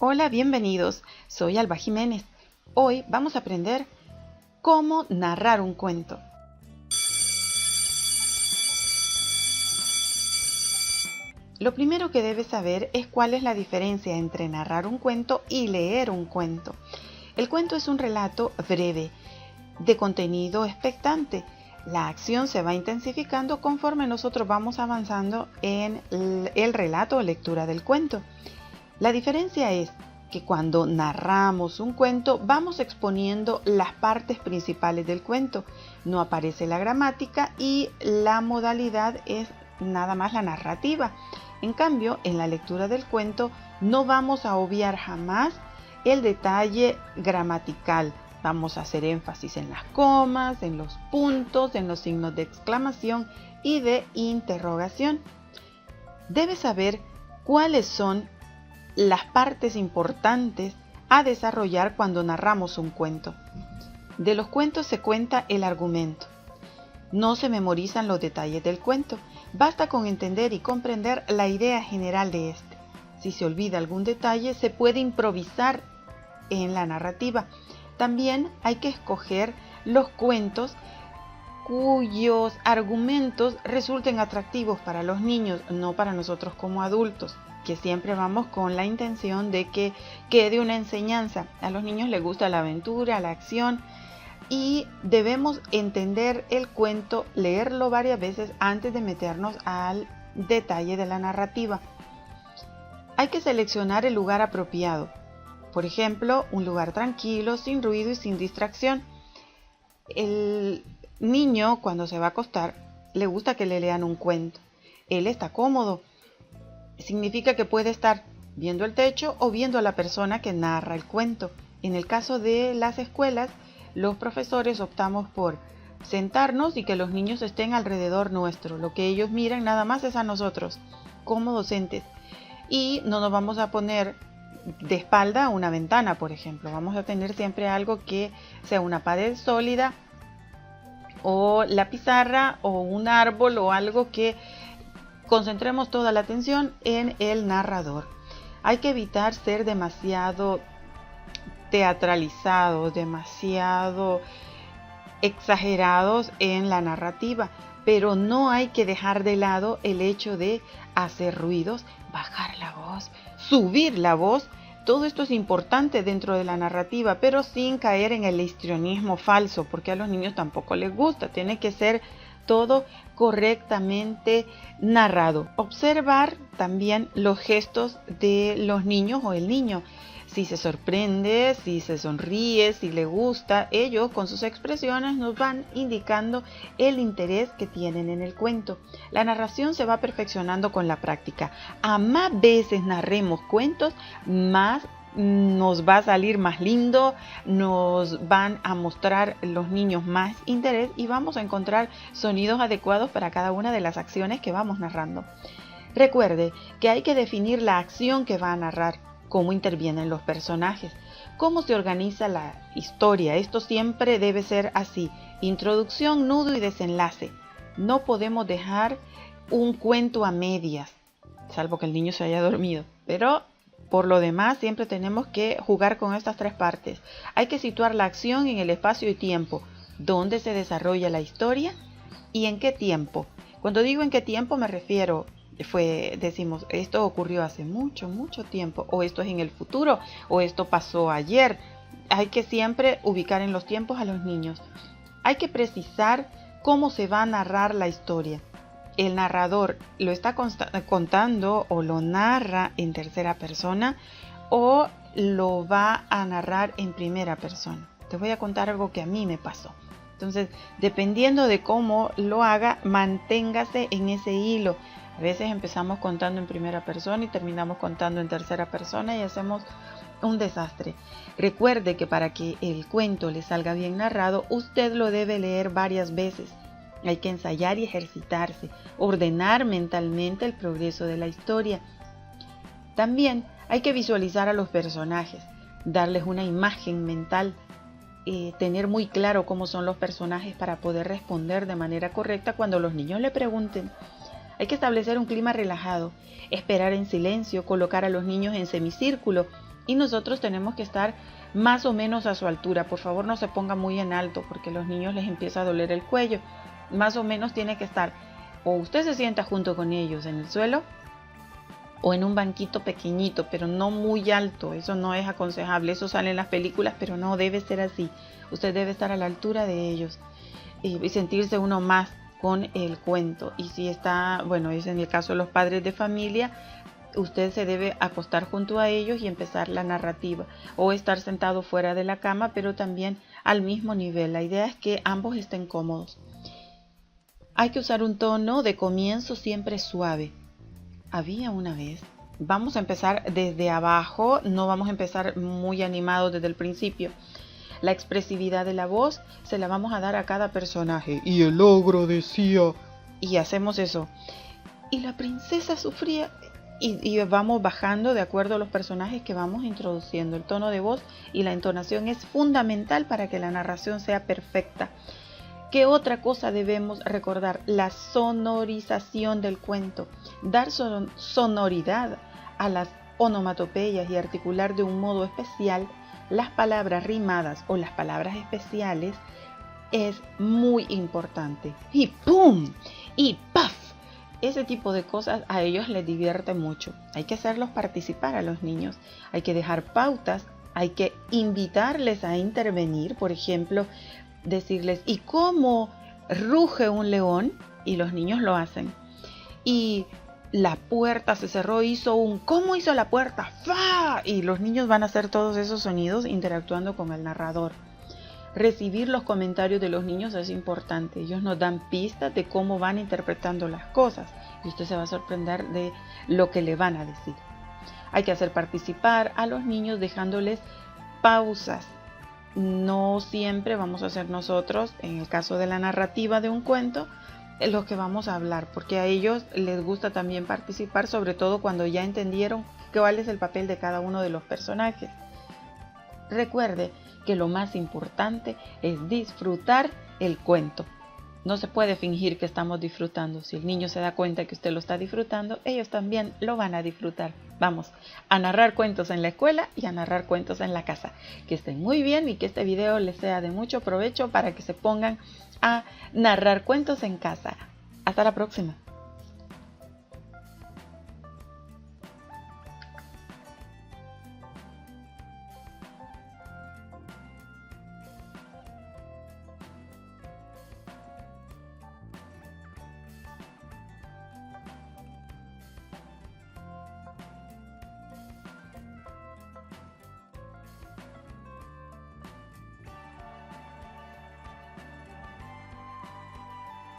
Hola, bienvenidos. Soy Alba Jiménez. Hoy vamos a aprender cómo narrar un cuento. Lo primero que debes saber es cuál es la diferencia entre narrar un cuento y leer un cuento. El cuento es un relato breve, de contenido expectante. La acción se va intensificando conforme nosotros vamos avanzando en el relato o lectura del cuento. La diferencia es que cuando narramos un cuento vamos exponiendo las partes principales del cuento. No aparece la gramática y la modalidad es nada más la narrativa. En cambio, en la lectura del cuento no vamos a obviar jamás el detalle gramatical. Vamos a hacer énfasis en las comas, en los puntos, en los signos de exclamación y de interrogación. Debes saber cuáles son las partes importantes a desarrollar cuando narramos un cuento. De los cuentos se cuenta el argumento. No se memorizan los detalles del cuento. Basta con entender y comprender la idea general de este. Si se olvida algún detalle, se puede improvisar en la narrativa. También hay que escoger los cuentos cuyos argumentos resulten atractivos para los niños, no para nosotros como adultos, que siempre vamos con la intención de que quede una enseñanza. A los niños les gusta la aventura, la acción, y debemos entender el cuento, leerlo varias veces antes de meternos al detalle de la narrativa. Hay que seleccionar el lugar apropiado. Por ejemplo, un lugar tranquilo, sin ruido y sin distracción. El niño, cuando se va a acostar, le gusta que le lean un cuento. Él está cómodo. Significa que puede estar viendo el techo o viendo a la persona que narra el cuento. En el caso de las escuelas, los profesores optamos por sentarnos y que los niños estén alrededor nuestro. Lo que ellos miran nada más es a nosotros, como docentes. Y no nos vamos a poner de espalda a una ventana, por ejemplo. Vamos a tener siempre algo que sea una pared sólida o la pizarra o un árbol o algo que concentremos toda la atención en el narrador. Hay que evitar ser demasiado teatralizados, demasiado exagerados en la narrativa, pero no hay que dejar de lado el hecho de hacer ruidos, bajar la voz, subir la voz. Todo esto es importante dentro de la narrativa, pero sin caer en el histrionismo falso, porque a los niños tampoco les gusta. Tiene que ser todo correctamente narrado. Observar también los gestos de los niños o el niño. Si se sorprende, si se sonríe, si le gusta, ellos con sus expresiones nos van indicando el interés que tienen en el cuento. La narración se va perfeccionando con la práctica. A más veces narremos cuentos, más nos va a salir más lindo, nos van a mostrar los niños más interés y vamos a encontrar sonidos adecuados para cada una de las acciones que vamos narrando. Recuerde que hay que definir la acción que va a narrar, cómo intervienen los personajes, cómo se organiza la historia. Esto siempre debe ser así: introducción, nudo y desenlace. No podemos dejar un cuento a medias, salvo que el niño se haya dormido, pero por lo demás siempre tenemos que jugar con estas tres partes. Hay que situar la acción en el espacio y tiempo, dónde se desarrolla la historia y en qué tiempo. Cuando digo en qué tiempo me refiero, decimos, esto ocurrió hace mucho tiempo, o esto es en el futuro, o esto pasó ayer. Hay que siempre ubicar en los tiempos a los niños. Hay que precisar cómo se va a narrar la historia. El narrador lo está contando o lo narra en tercera persona o lo va a narrar en primera persona. Te voy a contar algo que a mí me pasó. Entonces, dependiendo de cómo lo haga, manténgase en ese hilo. A veces empezamos contando en primera persona y terminamos contando en tercera persona y hacemos un desastre. Recuerde que para que el cuento le salga bien narrado, usted lo debe leer varias veces. Hay que ensayar y ejercitarse, ordenar mentalmente el progreso de la historia. También hay que visualizar a los personajes, darles una imagen mental, tener muy claro cómo son los personajes para poder responder de manera correcta cuando los niños le pregunten. Hay que establecer un clima relajado, esperar en silencio, colocar a los niños en semicírculo y nosotros tenemos que estar más o menos a su altura. Por favor, no se ponga muy en alto porque a los niños les empieza a doler el cuello. Más o menos tiene que estar, o usted se sienta junto con ellos en el suelo o en un banquito pequeñito, pero no muy alto. Eso no es aconsejable. Eso sale en las películas, pero no debe ser así. Usted debe estar a la altura de ellos y sentirse uno más con el cuento. Y si está, bueno, es en el caso de los padres de familia, usted se debe acostar junto a ellos y empezar la narrativa, o estar sentado fuera de la cama, pero también al mismo nivel. La idea es que ambos estén cómodos. Hay que usar un tono de comienzo siempre suave. Había una vez. Vamos a empezar desde abajo, no vamos a empezar muy animados desde el principio. La expresividad de la voz se la vamos a dar a cada personaje. Y el ogro decía... Y hacemos eso. Y la princesa sufría... Y vamos bajando de acuerdo a los personajes que vamos introduciendo. El tono de voz y la entonación es fundamental para que la narración sea perfecta. ¿Qué otra cosa debemos recordar? La sonorización del cuento. Dar sonoridad a las onomatopeyas y articular de un modo especial las palabras rimadas o las palabras especiales es muy importante. Y ¡pum! Y ¡paf! Ese tipo de cosas a ellos les divierte mucho. Hay que hacerlos participar a los niños. Hay que dejar pautas. Hay que invitarles a intervenir. Por ejemplo, decirles, ¿y cómo ruge un león? Y los niños lo hacen. Y la puerta se cerró, hizo un ¿cómo hizo la puerta? ¡Fa! Y los niños van a hacer todos esos sonidos interactuando con el narrador. Recibir los comentarios de los niños es importante. Ellos nos dan pistas de cómo van interpretando las cosas. Y usted se va a sorprender de lo que le van a decir. Hay que hacer participar a los niños dejándoles pausas. No siempre vamos a ser nosotros, en el caso de la narrativa de un cuento, los que vamos a hablar, porque a ellos les gusta también participar, sobre todo cuando ya entendieron cuál es el papel de cada uno de los personajes. Recuerde que lo más importante es disfrutar el cuento. No se puede fingir que estamos disfrutando. Si el niño se da cuenta que usted lo está disfrutando, ellos también lo van a disfrutar. Vamos a narrar cuentos en la escuela y a narrar cuentos en la casa. Que estén muy bien y que este video les sea de mucho provecho para que se pongan a narrar cuentos en casa. Hasta la próxima.